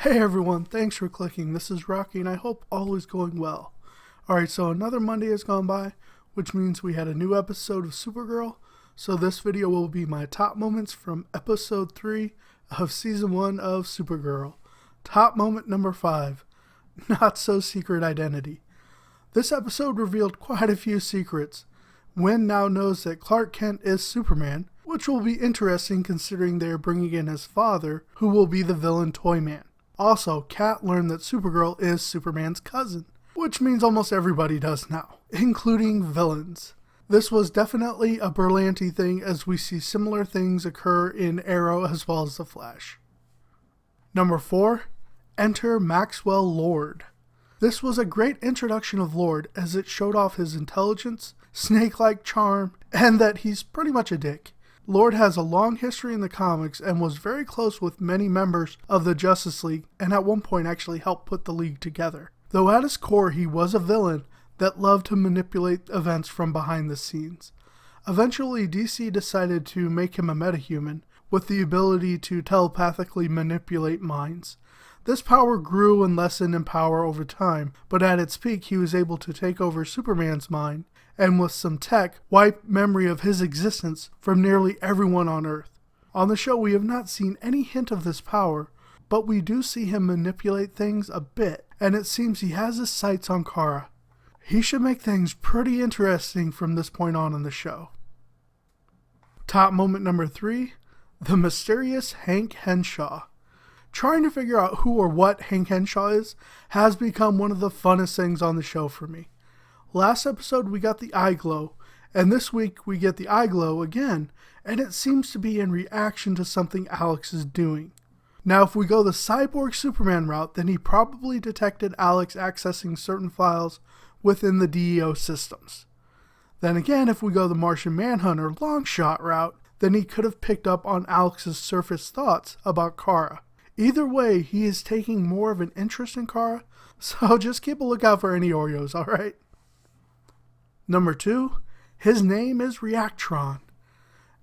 Hey everyone, thanks for clicking. This is Rocky and I hope all is going well. Alright, so another Monday has gone by, which means we had a new episode of Supergirl. So this video will be my top moments from episode 3 of season 1 of Supergirl. Top moment number 5, Not So Secret Identity. This episode revealed quite a few secrets. Wynn now knows that Clark Kent is Superman, which will be interesting considering they are bringing in his father, who will be the villain Toyman. Also, Kat learned that Supergirl is Superman's cousin, which means almost everybody does now, including villains. This was definitely a Berlanti thing, as we see similar things occur in Arrow as well as The Flash. Number 4, enter Maxwell Lord. This was a great introduction of Lord, as it showed off his intelligence, snake-like charm, and that he's pretty much a dick. Lord has a long history in the comics and was very close with many members of the Justice League, and at one point actually helped put the League together. Though at his core he was a villain that loved to manipulate events from behind the scenes. Eventually DC decided to make him a metahuman with the ability to telepathically manipulate minds. This power grew and lessened in power over time, but at its peak he was able to take over Superman's mind and with some tech, wipe memory of his existence from nearly everyone on Earth. On the show we have not seen any hint of this power, but we do see him manipulate things a bit, and it seems he has his sights on Kara. He should make things pretty interesting from this point on in the show. Top moment number 3, the mysterious Hank Henshaw. Trying to figure out who or what Hank Henshaw is has become one of the funnest things on the show for me. Last episode we got the eye glow, and this week we get the eye glow again, and it seems to be in reaction to something Alex is doing. Now if we go the Cyborg Superman route, then he probably detected Alex accessing certain files within the DEO systems. Then again, if we go the Martian Manhunter long shot route, then he could have picked up on Alex's surface thoughts about Kara. Either way, he is taking more of an interest in Kara, so just keep a lookout for any Oreos, alright? Number 2, his name is Reactron.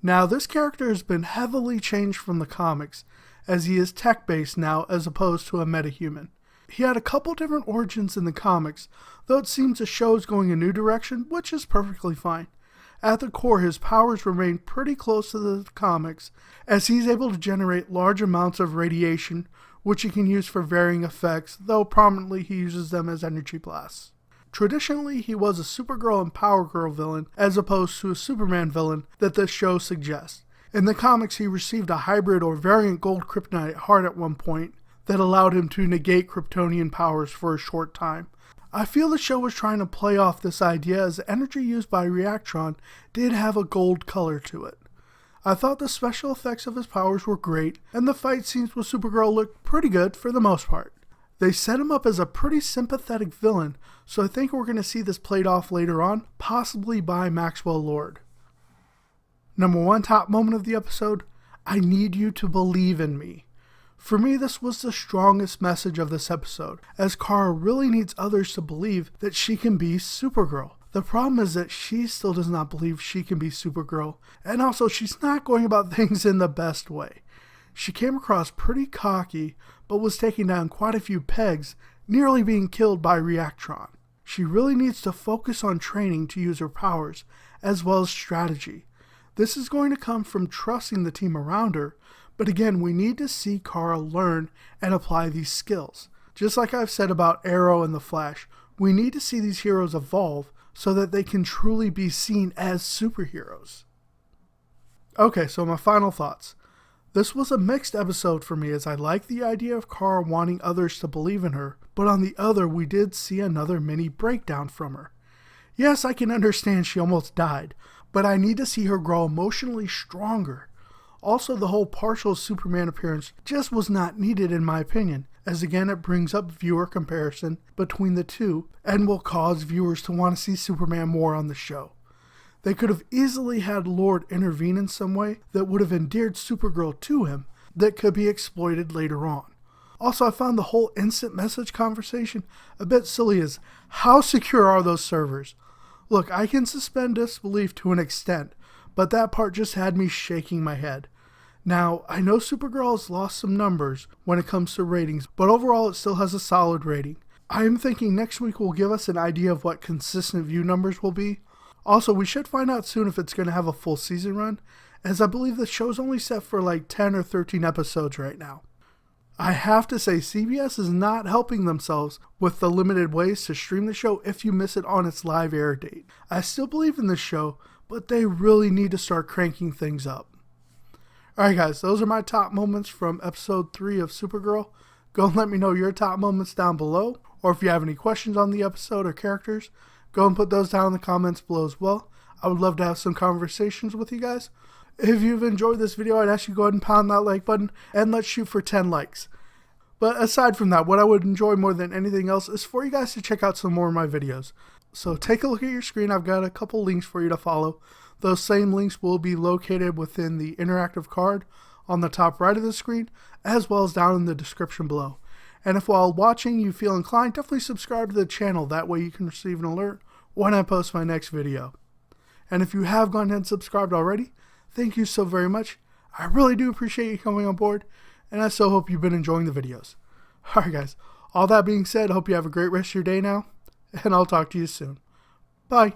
Now this character has been heavily changed from the comics, as he is tech-based now as opposed to a metahuman. He had a couple different origins in the comics, though it seems the show is going a new direction, which is perfectly fine. At the core, his powers remain pretty close to the comics, as he's able to generate large amounts of radiation, which he can use for varying effects, though prominently he uses them as energy blasts. Traditionally, he was a Supergirl and Power Girl villain, as opposed to a Superman villain that this show suggests. In the comics, he received a hybrid or variant gold kryptonite heart at one point that allowed him to negate Kryptonian powers for a short time. I feel the show was trying to play off this idea, as the energy used by Reactron did have a gold color to it. I thought the special effects of his powers were great, and the fight scenes with Supergirl looked pretty good for the most part. They set him up as a pretty sympathetic villain, so I think we're going to see this played off later on, possibly by Maxwell Lord. Number 1 top moment of the episode, I need you to believe in me. For me, this was the strongest message of this episode, as Kara really needs others to believe that she can be Supergirl. The problem is that she still does not believe she can be Supergirl, and also she's not going about things in the best way. She came across pretty cocky, but was taking down quite a few pegs, nearly being killed by Reactron. She really needs to focus on training to use her powers, as well as strategy. This is going to come from trusting the team around her, but again, we need to see Kara learn and apply these skills. Just like I've said about Arrow and The Flash, we need to see these heroes evolve so that they can truly be seen as superheroes. Okay, so my final thoughts. This was a mixed episode for me, as I like the idea of Kara wanting others to believe in her, but on the other we did see another mini breakdown from her. Yes, I can understand she almost died, but I need to see her grow emotionally stronger. Also, the whole partial Superman appearance just was not needed in my opinion, as again it brings up viewer comparison between the two and will cause viewers to want to see Superman more on the show. They could have easily had Lord intervene in some way that would have endeared Supergirl to him that could be exploited later on. Also, I found the whole instant message conversation a bit silly, as how secure are those servers? Look, I can suspend disbelief to an extent, but that part just had me shaking my head. Now, I know Supergirl has lost some numbers when it comes to ratings, but overall it still has a solid rating. I am thinking next week will give us an idea of what consistent view numbers will be. Also, we should find out soon if it's going to have a full season run, as I believe the show's only set for like 10 or 13 episodes right now. I have to say, CBS is not helping themselves with the limited ways to stream the show if you miss it on its live air date. I still believe in this show, but they really need to start cranking things up. Alright guys, those are my top moments from episode 3 of Supergirl. Go and let me know your top moments down below, or if you have any questions on the episode or characters, go and put those down in the comments below as well. I would love to have some conversations with you guys. If you've enjoyed this video, I'd ask you to go ahead and pound that like button, and let's shoot for 10 likes. But aside from that, what I would enjoy more than anything else is for you guys to check out some more of my videos. So take a look at your screen. I've got a couple links for you to follow. Those same links will be located within the interactive card on the top right of the screen, as well as down in the description below. And if while watching you feel inclined, definitely subscribe to the channel. That way you can receive an alert when I post my next video. And if you have gone ahead and subscribed already, thank you so very much. I really do appreciate you coming on board, and I so hope you've been enjoying the videos. Alright guys, all that being said, I hope you have a great rest of your day now, and I'll talk to you soon. Bye.